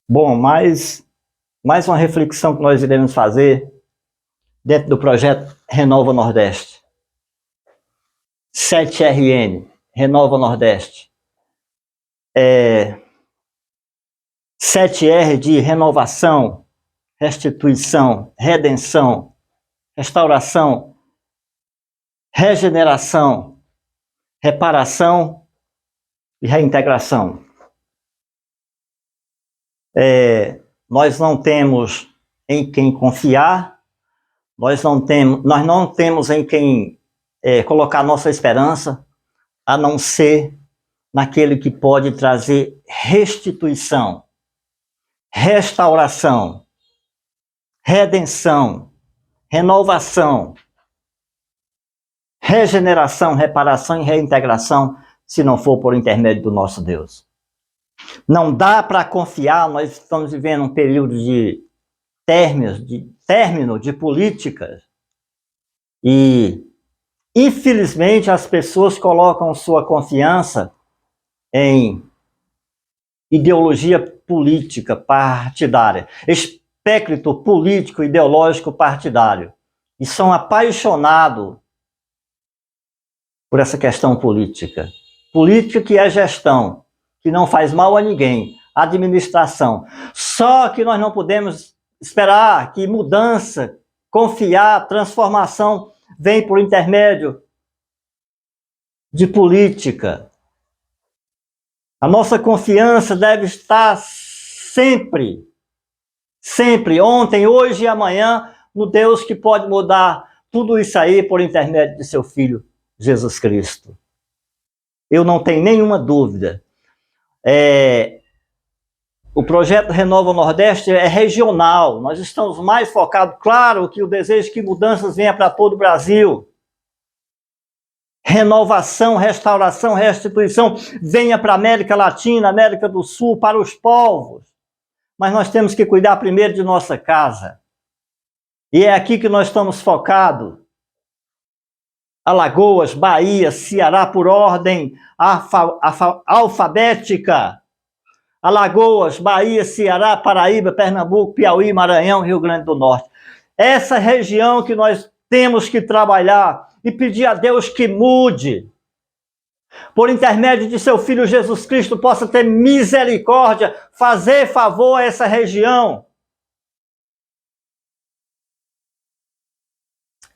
Bom, mais uma reflexão que nós iremos fazer dentro do projeto Renova Nordeste. 7RN, Renova Nordeste. 7R de renovação, restituição, redenção, restauração, regeneração, reparação e reintegração. Nós não temos em quem confiar, nós não temos em quem colocar nossa esperança, a não ser naquele que pode trazer restituição, restauração, redenção, renovação, regeneração, reparação e reintegração, se não for por intermédio do nosso Deus. Não dá para confiar, nós estamos vivendo um período de término de políticas e, infelizmente, as pessoas colocam sua confiança em ideologia política partidária, espectro político ideológico partidário, e são apaixonados por essa questão política. Política que é gestão, que não faz mal a ninguém, administração. Só que nós não podemos esperar que mudança, confiar, transformação vem por intermédio de política. A nossa confiança deve estar sempre, ontem, hoje e amanhã, no Deus que pode mudar tudo isso aí por intermédio de seu Filho, Jesus Cristo. Eu não tenho nenhuma dúvida. O projeto Renova o Nordeste é regional, nós estamos mais focados, claro que o desejo é que mudanças venham para todo o Brasil. Renovação, restauração, restituição, venha para a América Latina, América do Sul, para os povos. Mas nós temos que cuidar primeiro de nossa casa. E é aqui que nós estamos focados. Alagoas, Bahia, Ceará, por ordem alfabética. Alagoas, Bahia, Ceará, Paraíba, Pernambuco, Piauí, Maranhão, Rio Grande do Norte. Essa região que nós temos que trabalhar e pedir a Deus que mude. Por intermédio de seu Filho Jesus Cristo, possa ter misericórdia, fazer favor a essa região.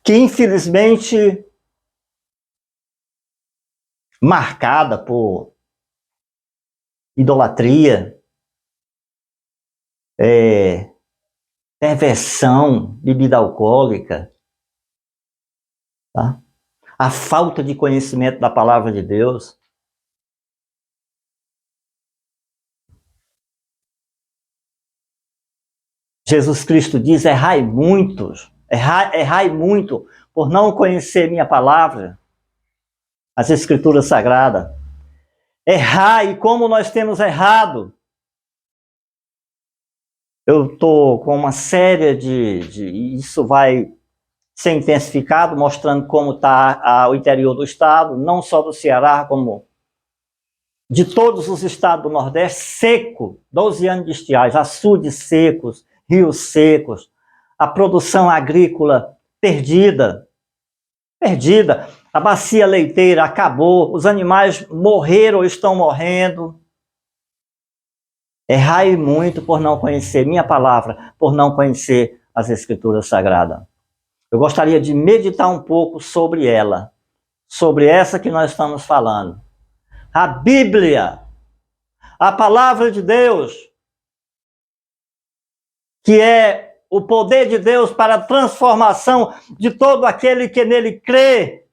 Que infelizmente marcada por idolatria, perversão, bebida alcoólica, tá? A falta de conhecimento da palavra de Deus. Jesus Cristo diz, errai muito por não conhecer minha palavra, as Escrituras Sagradas. Errai como nós temos errado. Eu estou com uma série isso vai ser intensificado, mostrando como está o interior do estado, não só do Ceará, como de todos os estados do Nordeste, seco, 12 anos de estiagem, açudes secos, rios secos, a produção agrícola perdida, a bacia leiteira acabou, os animais morreram ou estão morrendo. Errai muito por não conhecer minha palavra, por não conhecer as Escrituras Sagradas. Eu gostaria de meditar um pouco sobre ela, sobre essa que nós estamos falando. A Bíblia, a palavra de Deus, que é o poder de Deus para a transformação de todo aquele que nele crê.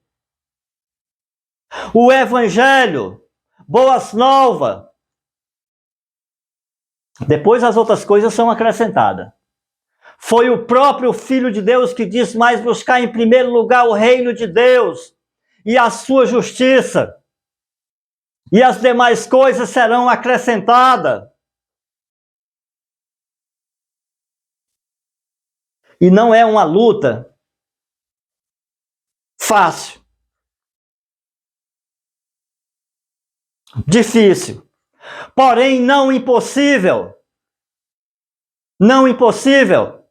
O Evangelho, boas novas. Depois as outras coisas são acrescentadas. Foi o próprio Filho de Deus que disse, mas buscar em primeiro lugar o reino de Deus e a sua justiça. E as demais coisas serão acrescentadas. E não é uma luta fácil. Difícil. Porém, não impossível. não impossível.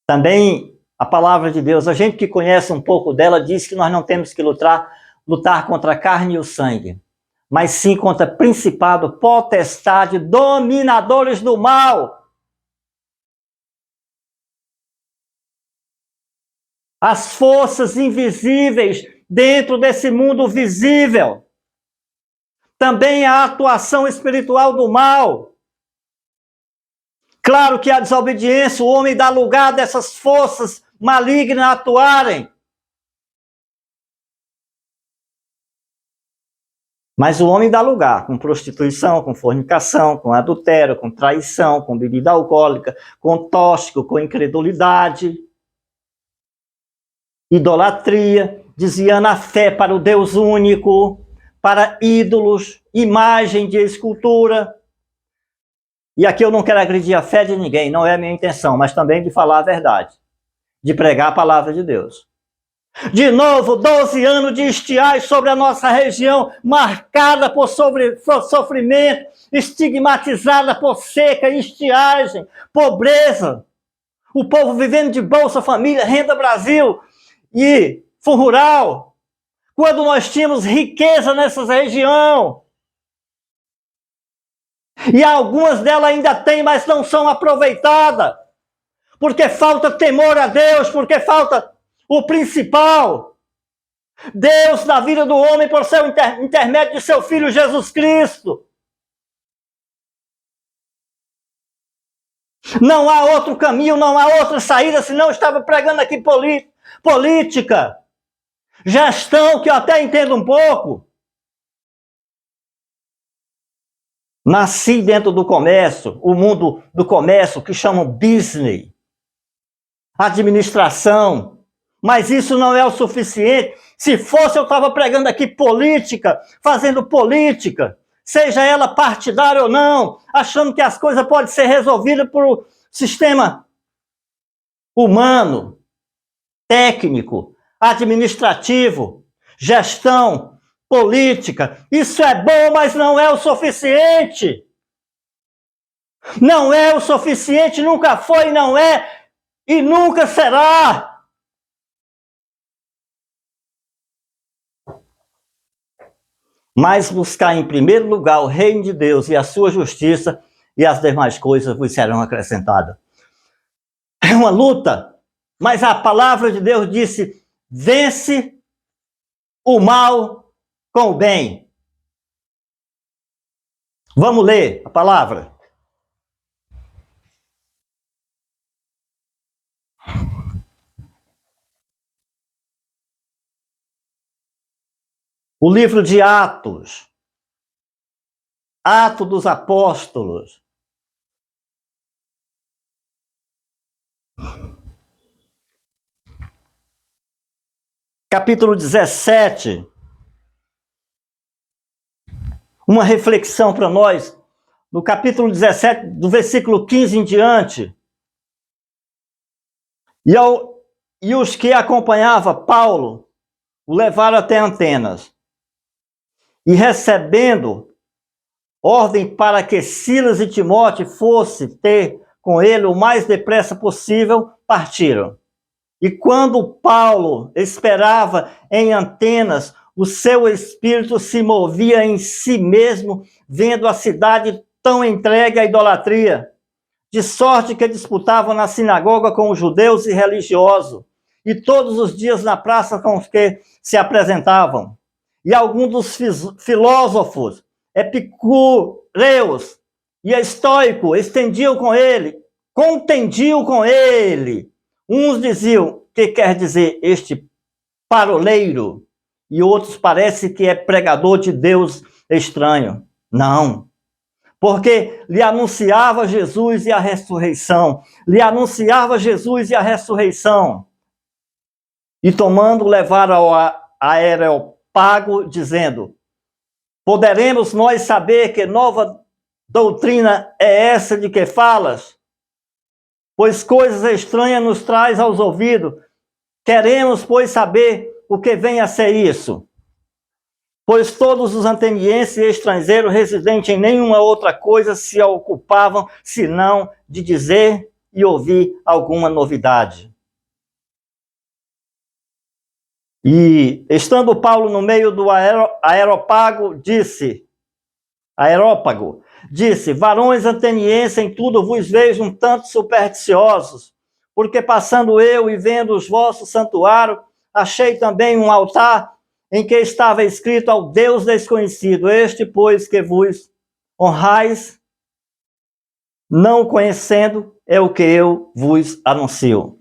Também a palavra de Deus, a gente que conhece um pouco dela, diz que nós não temos que lutar contra a carne e o sangue, mas sim contra principado, potestade, dominadores do mal. As forças invisíveis dentro desse mundo visível. Também a atuação espiritual do mal. Claro que a desobediência, o homem dá lugar dessas forças malignas atuarem. Mas o homem dá lugar com prostituição, com fornicação, com adultério, com traição, com bebida alcoólica, com tóxico, com incredulidade, idolatria, desviando a fé para o Deus único, para ídolos, imagem de escultura. E aqui eu não quero agredir a fé de ninguém, não é a minha intenção, mas também de falar a verdade, de pregar a palavra de Deus. De novo, 12 anos de estiagem sobre a nossa região, marcada por sofrimento, estigmatizada por seca, estiagem, pobreza. O povo vivendo de Bolsa Família, Renda Brasil e Fundo Rural. Quando nós tínhamos riqueza nessa região. E algumas delas ainda tem, mas não são aproveitadas. Porque falta temor a Deus, porque falta o principal. Deus na vida do homem por seu intermédio de seu Filho Jesus Cristo. Não há outro caminho, não há outra saída, senão estava pregando aqui política, gestão, que eu até entendo um pouco. Nasci dentro do comércio, o mundo do comércio, que chamam business, administração, mas isso não é o suficiente. Se fosse, eu estava pregando aqui política, fazendo política, seja ela partidária ou não, achando que as coisas podem ser resolvidas por sistema humano, técnico, administrativo, gestão, política. Isso é bom, mas não é o suficiente. Não é o suficiente, nunca foi, não é e nunca será. Mas buscar em primeiro lugar o reino de Deus e a sua justiça, e as demais coisas vos serão acrescentadas. É uma luta, mas a palavra de Deus disse: vence o mal com o bem. Vamos ler a palavra. O livro de Atos. Atos dos Apóstolos. Capítulo 17. Uma reflexão para nós. No capítulo 17, do versículo 15 em diante. E os que acompanhavam Paulo o levaram até Atenas. E recebendo ordem para que Silas e Timóteo fosse ter com ele o mais depressa possível, partiram. E quando Paulo esperava em Atenas, o seu espírito se movia em si mesmo, vendo a cidade tão entregue à idolatria, de sorte que disputavam na sinagoga com os judeus e religiosos, e todos os dias na praça com os que se apresentavam. E alguns dos filósofos, epicureus e estoicos, contendiam com ele. Uns diziam: que quer dizer este paroleiro? E outros parece que é pregador de Deus estranho. Não, porque lhe anunciava Jesus e a ressurreição. Lhe anunciava Jesus e a ressurreição. E tomando, levaram ao Areópago, dizendo: poderemos nós saber que nova doutrina é essa de que falas? Pois coisas estranhas nos traz aos ouvidos. Queremos, pois, saber o que vem a ser isso. pois todos os atenienses e estrangeiros residentes em nenhuma outra coisa se ocupavam, senão de dizer e ouvir alguma novidade. E, estando Paulo no meio do aerópago, disse, varões atenienses, em tudo vos vejo um tanto supersticiosos, porque passando eu e vendo os vossos santuários, achei também um altar em que estava escrito ao Deus desconhecido, este, pois, que vos honrais, não conhecendo, é o que eu vos anuncio.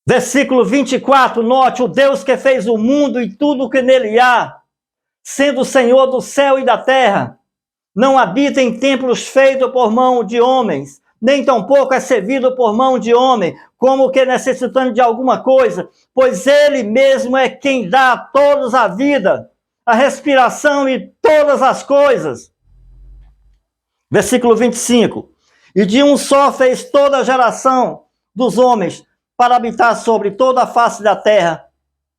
Versículo 24, note, o Deus que fez o mundo e tudo o que nele há, sendo o Senhor do céu e da terra, não habita em templos feitos por mão de homens, nem tampouco é servido por mão de homem, como que necessitando de alguma coisa, pois ele mesmo é quem dá a todos a vida, a respiração e todas as coisas. Versículo 25, e de um só fez toda a geração dos homens, para habitar sobre toda a face da terra,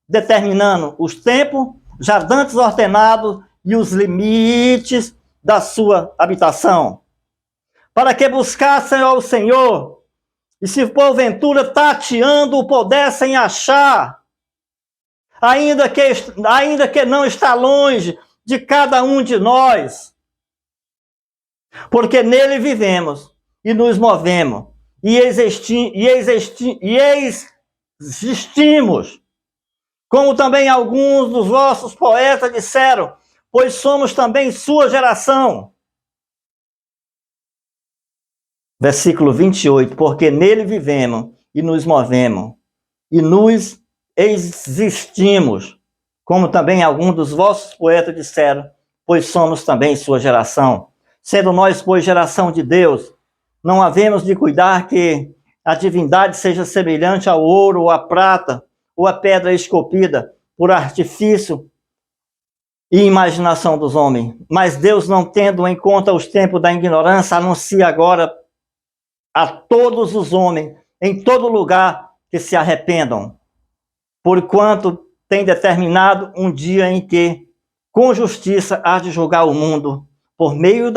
determinando os tempos, já dantes ordenados, e os limites da sua habitação. Para que buscassem ao Senhor, e se porventura tateando o pudessem achar, ainda que não está longe de cada um de nós, porque nele vivemos e nos movemos, e existimos, como também alguns dos vossos poetas disseram, pois somos também sua geração. Versículo 28, porque nele vivemos e nos movemos, e nos existimos, como também alguns dos vossos poetas disseram, pois somos também sua geração. Sendo nós, pois, geração de Deus, não havemos de cuidar que a divindade seja semelhante ao ouro, ou à prata, ou à pedra esculpida, por artifício e imaginação dos homens. Mas Deus, não tendo em conta os tempos da ignorância, anuncia agora a todos os homens, em todo lugar, que se arrependam, porquanto tem determinado um dia em que, com justiça, há de julgar o mundo, por meio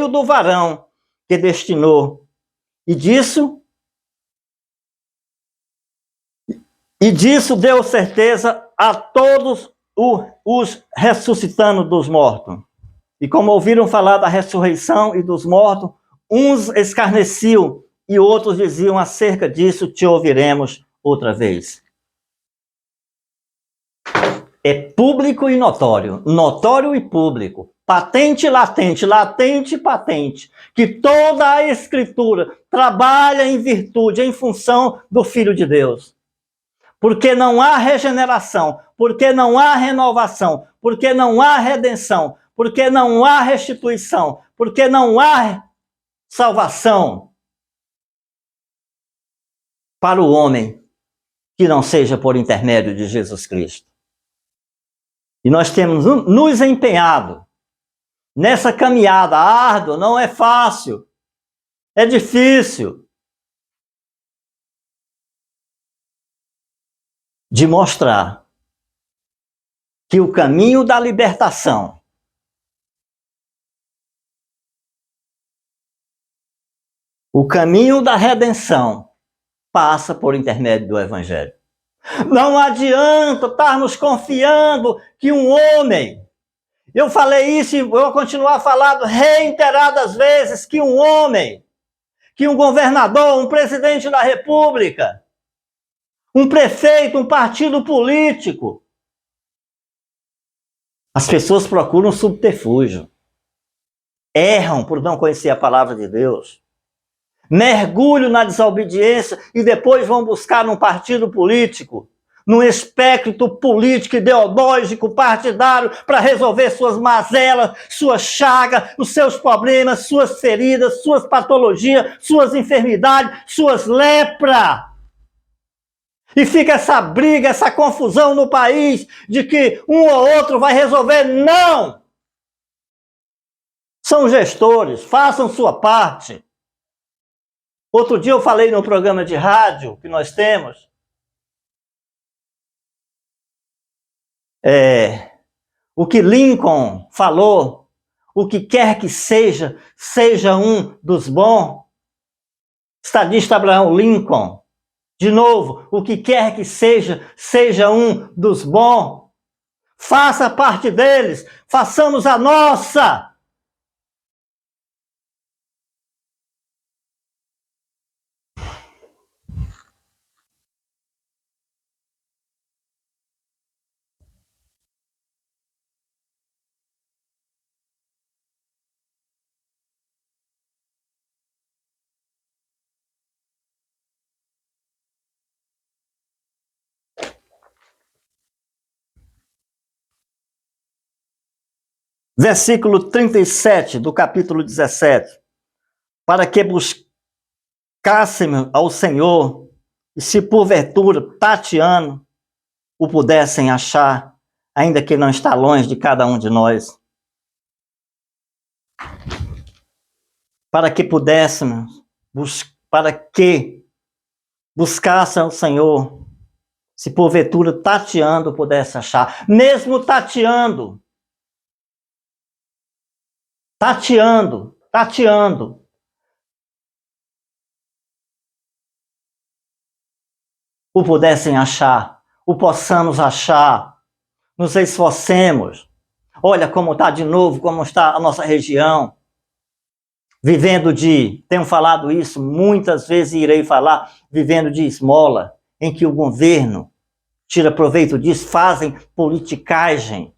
do varão que destinou. E disso deu certeza a todos os ressuscitando dos mortos. E como ouviram falar da ressurreição e dos mortos, uns escarneciam e outros diziam, acerca disso te ouviremos outra vez. É público e notório, notório e público, patente e latente, latente e patente, que toda a Escritura trabalha em virtude, em função do Filho de Deus. Porque não há regeneração, porque não há renovação, porque não há redenção, porque não há restituição, porque não há salvação para o homem que não seja por intermédio de Jesus Cristo. E nós temos nos empenhado nessa caminhada árdua, não é fácil, é difícil, de mostrar que o caminho da libertação o caminho da redenção passa por intermédio do Evangelho. Não adianta estarmos confiando que um homem, eu falei isso e vou continuar falando reiteradas vezes, que um homem, que um governador, um presidente da República, um prefeito, um partido político, as pessoas procuram subterfúgio, erram por não conhecer a palavra de Deus, mergulham na desobediência e depois vão buscar num partido político, num espectro político, ideológico, partidário, para resolver suas mazelas, suas chagas, os seus problemas, suas feridas, suas patologias, suas enfermidades, suas lepras. E fica essa briga, essa confusão no país de que um ou outro vai resolver. Não! São gestores, façam sua parte. Outro dia eu falei no programa de rádio que nós temos, o que Lincoln falou, o que quer que seja, seja um dos bons. Estadista Abraham Lincoln, de novo, o que quer que seja, seja um dos bons. Faça parte deles, façamos a nossa. Versículo 37 do capítulo 17. Para que buscássemos ao Senhor, e se porventura, tateando, o pudessem achar, ainda que não está longe de cada um de nós. Para que pudéssemos, para que buscassem ao Senhor, se porventura tateando pudesse achar. Mesmo tateando, o pudessem achar, o possamos achar, nos esforcemos. Olha como está de novo, como está a nossa região, vivendo tenho falado isso muitas vezes e irei falar, vivendo de esmola, em que o governo tira proveito disso, fazem politicagem,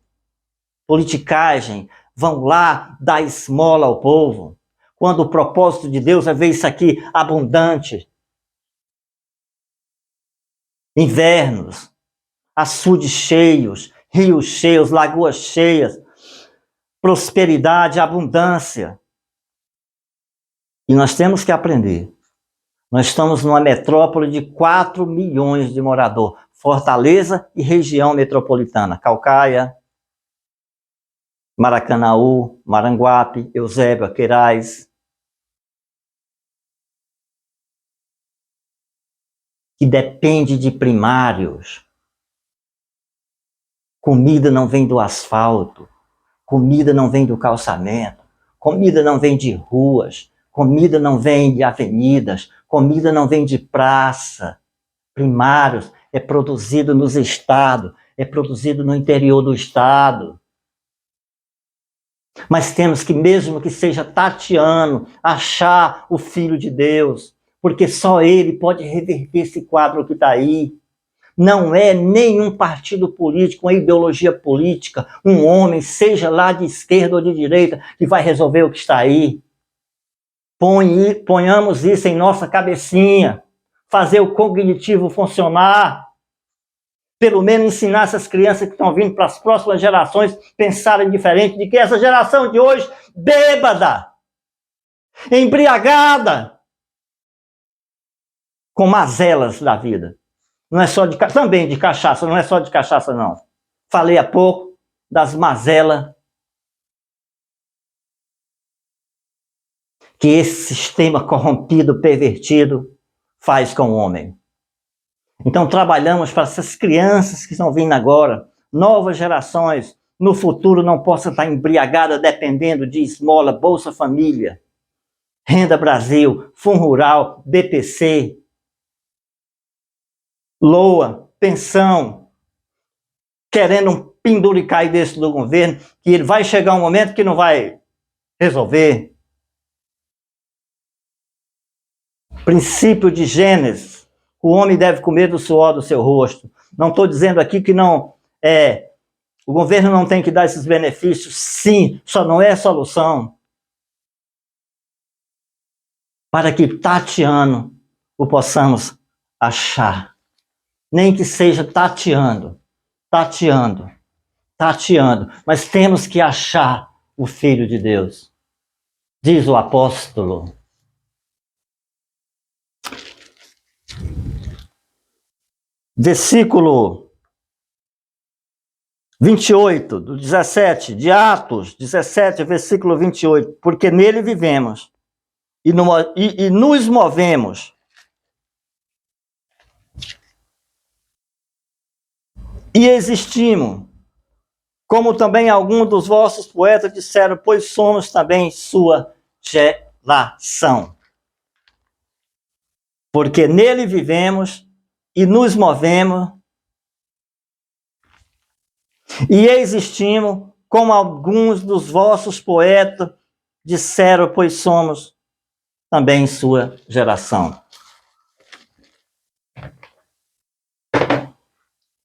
vão lá dar esmola ao povo, quando o propósito de Deus é ver isso aqui abundante. Invernos, açudes cheios, rios cheios, lagoas cheias, prosperidade, abundância. E nós temos que aprender. Nós estamos numa metrópole de 4 milhões de moradores, Fortaleza e região metropolitana, Caucaia, Maracanaú, Maranguape, Eusébio, Aquerais, que depende de primários. Comida não vem do asfalto, comida não vem do calçamento, comida não vem de ruas, comida não vem de avenidas, comida não vem de praça. Primários é produzido nos estados, é produzido no interior do estado. Mas temos que, mesmo que seja tateando, achar o Filho de Deus, porque só ele pode reverter esse quadro que está aí. Não é nenhum partido político, uma ideologia política, um homem, seja lá de esquerda ou de direita, que vai resolver o que está aí. Ponhamos isso em nossa cabecinha, fazer o cognitivo funcionar, pelo menos ensinar essas crianças que estão vindo para as próximas gerações pensarem diferente, de que essa geração de hoje, bêbada, embriagada, com mazelas da vida. Não é só também de cachaça, não é só de cachaça não. Falei há pouco das mazelas que esse sistema corrompido, pervertido, faz com o homem. Então trabalhamos para essas crianças que estão vindo agora, novas gerações, no futuro não possam estar embriagadas dependendo de esmola, Bolsa Família, Renda Brasil, Fundo Rural, BPC, LOA, pensão, querendo um penduricai desse do governo, que ele vai chegar um momento que não vai resolver. Princípio de Gênesis. O homem deve comer do suor do seu rosto. Não estou dizendo aqui que não o governo não tem que dar esses benefícios. Sim, só não é a solução. Para que tateando o possamos achar. Nem que seja tateando. Mas temos que achar o Filho de Deus. Diz o apóstolo. Versículo 28, do 17, de Atos 17, versículo 28. Porque nele vivemos e nos movemos e existimos. Como também alguns dos vossos poetas disseram, pois somos também sua geração. Porque nele vivemos e nos movemos e existimos, como alguns dos vossos poetas disseram, pois somos também sua geração.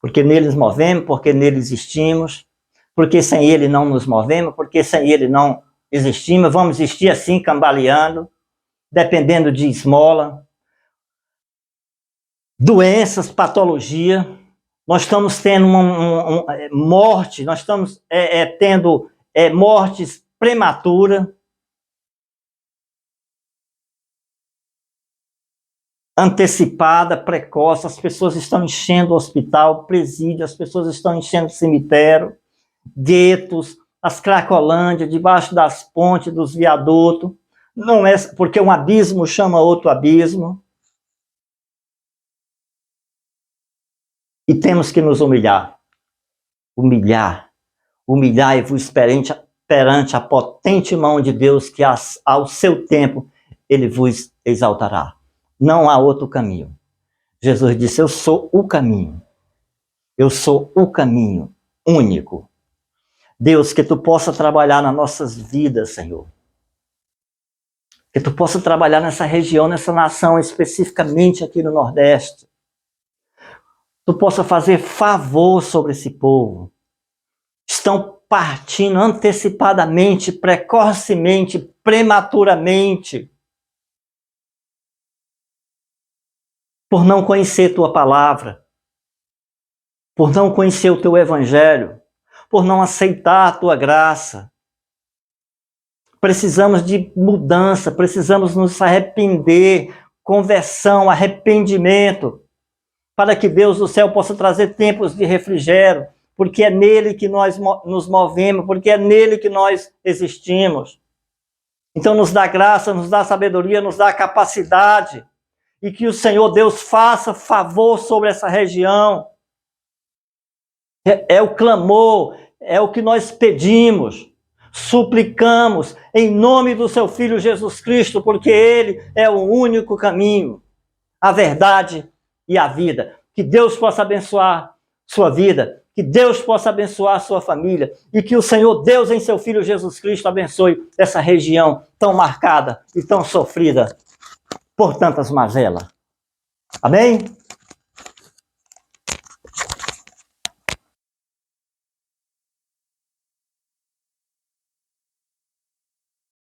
Porque nele nos movemos, porque nele existimos, porque sem ele não nos movemos, porque sem ele não existimos, vamos existir assim, cambaleando, dependendo de esmola, doenças, patologia. Nós estamos tendo morte, nós estamos tendo mortes prematuras, antecipada, precoce. As pessoas estão enchendo o hospital, presídio, as pessoas estão enchendo o cemitério, guetos, as cracolândias, debaixo das pontes, dos viadutos. Não é porque um abismo chama outro abismo. E temos que nos humilhar. Humilhai-vos perante a potente mão de Deus, que ao seu tempo ele vos exaltará. Não há outro caminho. Jesus disse, eu sou o caminho. Eu sou o caminho único. Deus, que tu possa trabalhar nas nossas vidas, Senhor. Que tu possa trabalhar nessa região, nessa nação, especificamente aqui no Nordeste. Tu possa fazer favor sobre esse povo. Estão partindo antecipadamente, precocemente, prematuramente, por não conhecer tua palavra, por não conhecer o teu evangelho, por não aceitar a tua graça. Precisamos de mudança, precisamos nos arrepender, conversão, arrependimento, para que Deus do céu possa trazer tempos de refrigério, porque é nele que nós nos movemos, porque é nele que nós existimos. Então nos dá graça, nos dá sabedoria, nos dá capacidade, e que o Senhor Deus faça favor sobre essa região. É o clamor, é o que nós pedimos, suplicamos, em nome do seu Filho Jesus Cristo, porque ele é o único caminho, a verdade e a vida. Que Deus possa abençoar sua vida, que Deus possa abençoar sua família, e que o Senhor Deus em seu Filho Jesus Cristo abençoe essa região tão marcada e tão sofrida por tantas mazelas. Amém?